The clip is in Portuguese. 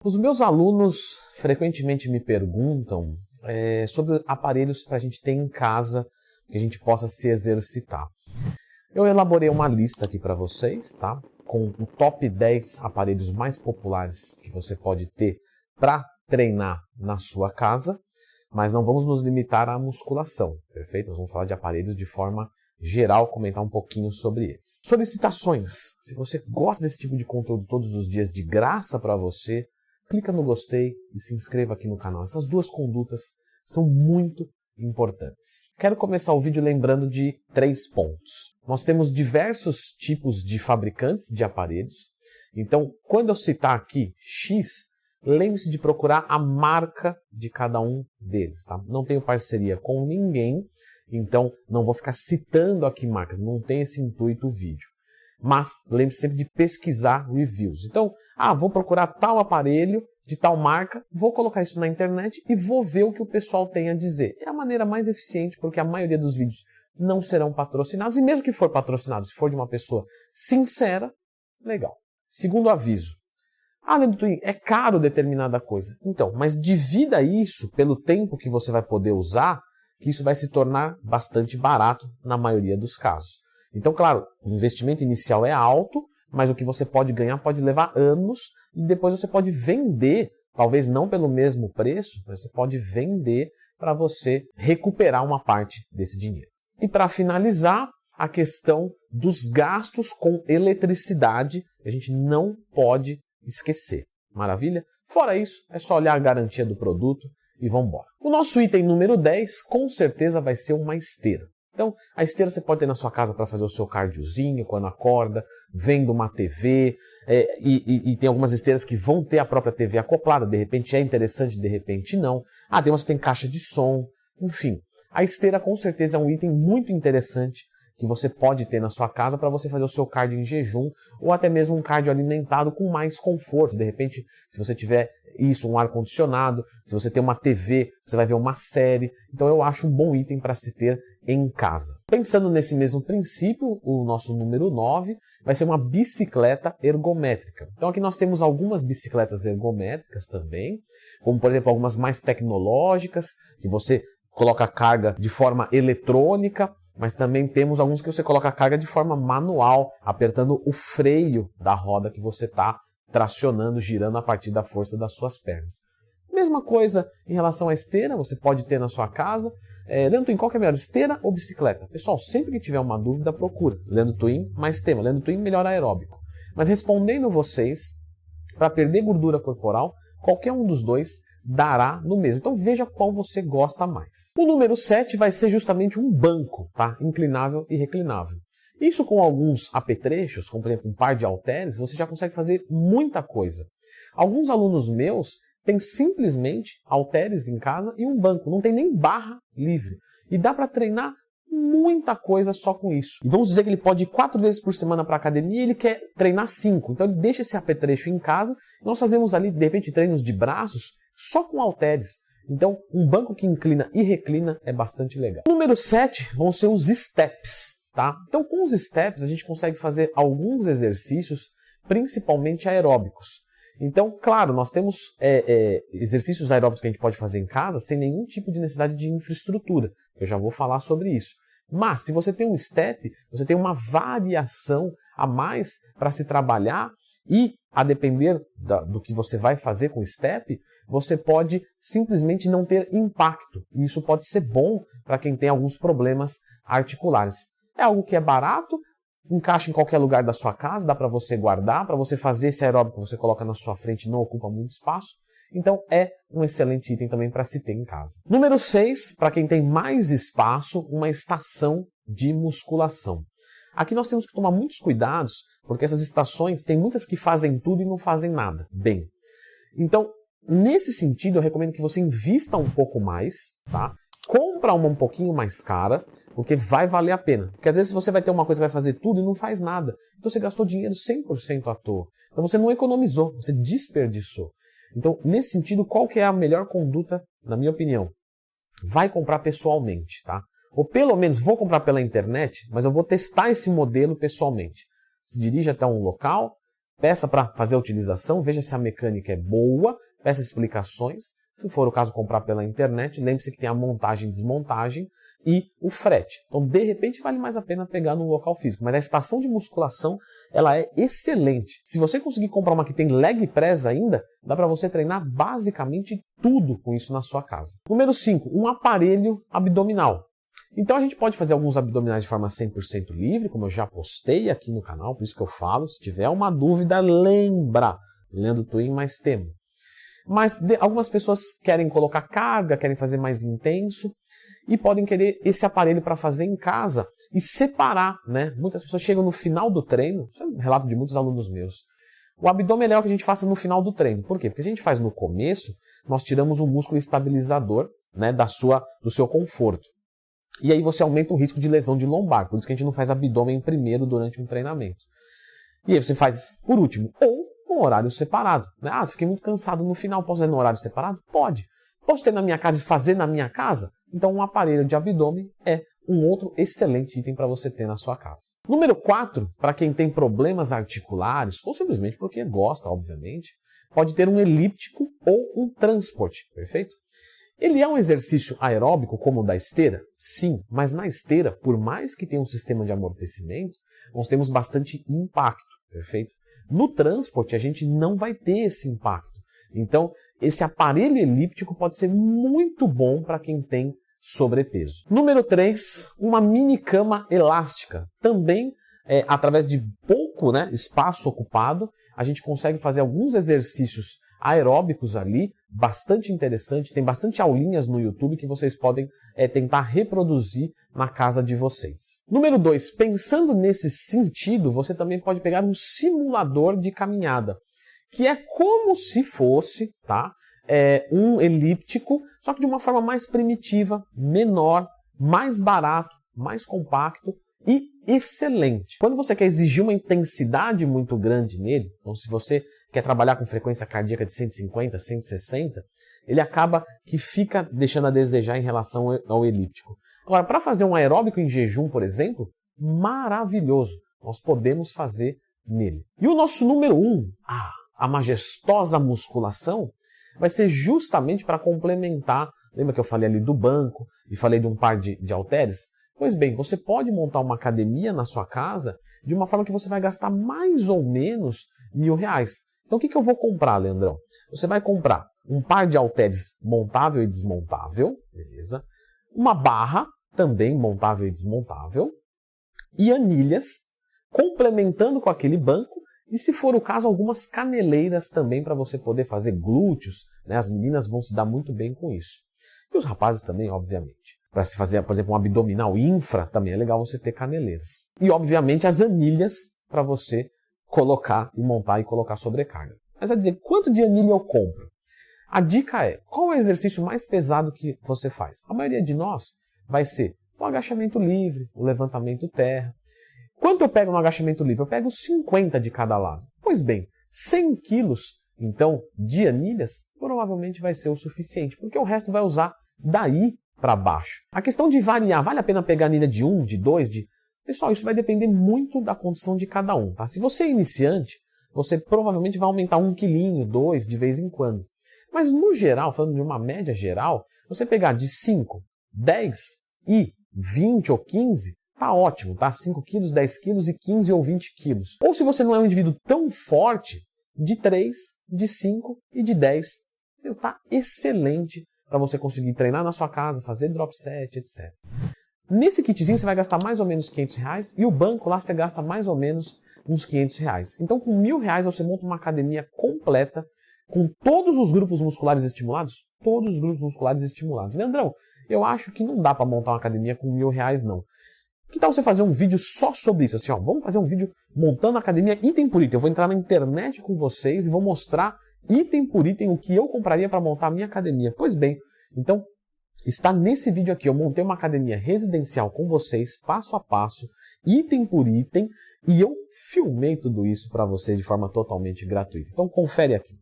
Os meus alunos frequentemente me perguntam sobre aparelhos para a gente ter em casa, que a gente possa se exercitar. Eu elaborei uma lista aqui para vocês, tá? Com o top 10 aparelhos mais populares que você pode ter para treinar na sua casa, mas não vamos nos limitar à musculação, perfeito? Nós vamos falar de aparelhos de forma geral, comentar um pouquinho sobre eles. Solicitações. Se você gosta desse tipo de conteúdo todos os dias de graça para você, clica no gostei e se inscreva aqui no canal. Essas duas condutas são muito importantes. Quero começar o vídeo lembrando de 3 pontos. Nós temos diversos tipos de fabricantes de aparelhos. Então, quando eu citar aqui X, lembre-se de procurar a marca de cada um deles, tá? Não tenho parceria com ninguém, então não vou ficar citando aqui marcas, não tem esse intuito o vídeo. Mas lembre-se sempre de pesquisar reviews. Então, vou procurar tal aparelho de tal marca, vou colocar isso na internet e vou ver o que o pessoal tem a dizer. É a maneira mais eficiente, porque a maioria dos vídeos não serão patrocinados, e mesmo que for patrocinado, se for de uma pessoa sincera, legal. Segundo aviso. Leandro Twin, é caro determinada coisa. Então, mas divida isso pelo tempo que você vai poder usar, que isso vai se tornar bastante barato na maioria dos casos. Então, claro, o investimento inicial é alto, mas o que você pode ganhar pode levar anos e depois você pode vender, talvez não pelo mesmo preço, mas você pode vender para você recuperar uma parte desse dinheiro. E para finalizar, a questão dos gastos com eletricidade, a gente não pode esquecer. Maravilha? Fora isso, é só olhar a garantia do produto e vamos embora. O nosso item número 10 com certeza vai ser uma esteira. Então, a esteira você pode ter na sua casa para fazer o seu cardiozinho quando acorda, vendo uma TV, e tem algumas esteiras que vão ter a própria TV acoplada, de repente é interessante, de repente não. Tem umas que tem caixa de som, enfim. A esteira com certeza é um item muito interessante que você pode ter na sua casa para você fazer o seu cardio em jejum ou até mesmo um cardio alimentado com mais conforto. De repente, se você tiver um ar-condicionado, se você tem uma TV, você vai ver uma série. Então eu acho um bom item para se ter em casa. Pensando nesse mesmo princípio, o nosso número 9 vai ser uma bicicleta ergométrica. Então aqui nós temos algumas bicicletas ergométricas também, como por exemplo algumas mais tecnológicas, que você coloca a carga de forma eletrônica, mas também temos alguns que você coloca a carga de forma manual, apertando o freio da roda que você está tracionando, girando a partir da força das suas pernas. Mesma coisa em relação à esteira, você pode ter na sua casa. Leandro Twin, qual que é melhor, esteira ou bicicleta? Pessoal, sempre que tiver uma dúvida, procura. Leandro Twin, mais tema. Leandro Twin, melhor aeróbico. Mas respondendo vocês, para perder gordura corporal, qualquer um dos dois dará no mesmo. Então veja qual você gosta mais. O número 7 vai ser justamente um banco, tá? Inclinável e reclinável. Isso com alguns apetrechos, como por exemplo um par de halteres, você já consegue fazer muita coisa. Alguns alunos meus têm simplesmente halteres em casa e um banco, não tem nem barra livre. E dá para treinar muita coisa só com isso. E vamos dizer que ele pode ir 4 vezes por semana para a academia e ele quer treinar 5. Então ele deixa esse apetrecho em casa e nós fazemos ali, de repente, treinos de braços só com halteres. Então, um banco que inclina e reclina é bastante legal. Número 7 vão ser os steps, tá? Então, com os steps, a gente consegue fazer alguns exercícios, principalmente aeróbicos. Então, claro, nós temos exercícios aeróbicos que a gente pode fazer em casa sem nenhum tipo de necessidade de infraestrutura. Eu já vou falar sobre isso. Mas, se você tem um step, você tem uma variação a mais para se trabalhar e, a depender do que você vai fazer com o step, você pode simplesmente não ter impacto. E isso pode ser bom para quem tem alguns problemas articulares. É algo que é barato, encaixa em qualquer lugar da sua casa, dá para você guardar, para você fazer esse aeróbico que você coloca na sua frente, não ocupa muito espaço. Então é um excelente item também para se ter em casa. Número 6, para quem tem mais espaço, uma estação de musculação. Aqui nós temos que tomar muitos cuidados, porque essas estações, tem muitas que fazem tudo e não fazem nada bem. Então, nesse sentido, eu recomendo que você invista um pouco mais, tá? Compra uma um pouquinho mais cara, porque vai valer a pena. Porque às vezes você vai ter uma coisa que vai fazer tudo e não faz nada. Então você gastou dinheiro 100% à toa. Então você não economizou, você desperdiçou. Então, nesse sentido, qual que é a melhor conduta, na minha opinião? Vai comprar pessoalmente, tá? Ou pelo menos vou comprar pela internet, mas eu vou testar esse modelo pessoalmente. Se dirige até um local, peça para fazer a utilização, veja se a mecânica é boa, peça explicações. Se for o caso comprar pela internet, lembre-se que tem a montagem e desmontagem e o frete. Então, de repente, vale mais a pena pegar no local físico. Mas a estação de musculação, ela é excelente. Se você conseguir comprar uma que tem leg press ainda, dá para você treinar basicamente tudo com isso na sua casa. Número 5, um aparelho abdominal. Então a gente pode fazer alguns abdominais de forma 100% livre, como eu já postei aqui no canal, por isso que eu falo. Se tiver uma dúvida, lembra. Leandro Twin mais Temo. Mas algumas pessoas querem colocar carga, querem fazer mais intenso e podem querer esse aparelho para fazer em casa e separar, né? Muitas pessoas chegam no final do treino, isso é um relato de muitos alunos meus. O abdômen é legal que a gente faça no final do treino. Por quê? Porque se a gente faz no começo, nós tiramos o músculo estabilizador, né, do seu conforto. E aí você aumenta o risco de lesão de lombar. Por isso que a gente não faz abdômen primeiro durante um treinamento. E aí você faz por último, ou um horário separado. Né? Ah, fiquei muito cansado no final, posso fazer no horário separado? Pode. Posso ter na minha casa e fazer na minha casa? Então um aparelho de abdômen é um outro excelente item para você ter na sua casa. Número 4, para quem tem problemas articulares, ou simplesmente porque gosta, obviamente, pode ter um elíptico ou um transporte, perfeito? Ele é um exercício aeróbico como o da esteira? Sim, mas na esteira, por mais que tenha um sistema de amortecimento, nós temos bastante impacto, perfeito? No transporte, a gente não vai ter esse impacto. Então, esse aparelho elíptico pode ser muito bom para quem tem sobrepeso. Número 3, uma mini cama elástica. Também, através de pouco, né, espaço ocupado, a gente consegue fazer alguns exercícios aeróbicos ali, bastante interessante, tem bastante aulinhas no YouTube que vocês podem tentar reproduzir na casa de vocês. Número 2, pensando nesse sentido, você também pode pegar um simulador de caminhada, que é como se fosse, tá, um elíptico, só que de uma forma mais primitiva, menor, mais barato, mais compacto e excelente. Quando você quer exigir uma intensidade muito grande nele, então se você quer trabalhar com frequência cardíaca de 150, 160, ele acaba que fica deixando a desejar em relação ao elíptico. Agora, para fazer um aeróbico em jejum, por exemplo, maravilhoso. Nós podemos fazer nele. E o nosso número 1, a majestosa musculação, vai ser justamente para complementar. Lembra que eu falei ali do banco e falei de um par de halteres? Pois bem, você pode montar uma academia na sua casa de uma forma que você vai gastar mais ou menos R$1.000. Então o que eu vou comprar, Leandrão? Você vai comprar um par de halteres montável e desmontável, beleza? Uma barra também montável e desmontável e anilhas complementando com aquele banco e, se for o caso, algumas caneleiras também para você poder fazer glúteos, né? As meninas vão se dar muito bem com isso. E os rapazes também, obviamente. Para se fazer, por exemplo, um abdominal infra, também é legal você ter caneleiras. E, obviamente, as anilhas para você colocar e montar e colocar sobrecarga. Mas vai dizer, quanto de anilha eu compro? A dica é, qual é o exercício mais pesado que você faz? A maioria de nós vai ser o agachamento livre, o levantamento terra. Quanto eu pego no agachamento livre? Eu pego 50 de cada lado. Pois bem, 100 quilos, então, de anilhas, provavelmente vai ser o suficiente, porque o resto vai usar daí para baixo. A questão de variar, vale a pena pegar anilha de 1, de 2, de... Pessoal, isso vai depender muito da condição de cada um, tá? Se você é iniciante, você provavelmente vai aumentar 1 quilinho, 2, de vez em quando. Mas no geral, falando de uma média geral, você pegar de 5, 10 e 20 ou 15, tá ótimo, tá? 5 quilos, 10 quilos e 15 ou 20 quilos. Ou se você não é um indivíduo tão forte, de 3, de 5 e de 10, tá excelente para você conseguir treinar na sua casa, fazer drop set, etc. Nesse kitzinho você vai gastar mais ou menos R$500 e o banco lá você gasta mais ou menos uns R$500. Então com R$1.000 você monta uma academia completa com todos os grupos musculares estimulados? Todos os grupos musculares estimulados. Leandrão, eu acho que não dá para montar uma academia com R$1.000 não. Que tal você fazer um vídeo só sobre isso? Assim, ó, vamos fazer um vídeo montando a academia item por item. Eu vou entrar na internet com vocês e vou mostrar item por item o que eu compraria para montar a minha academia. Pois bem, então está nesse vídeo aqui. Eu montei uma academia residencial com vocês, passo a passo, item por item, e eu filmei tudo isso para vocês de forma totalmente gratuita. Então confere aqui.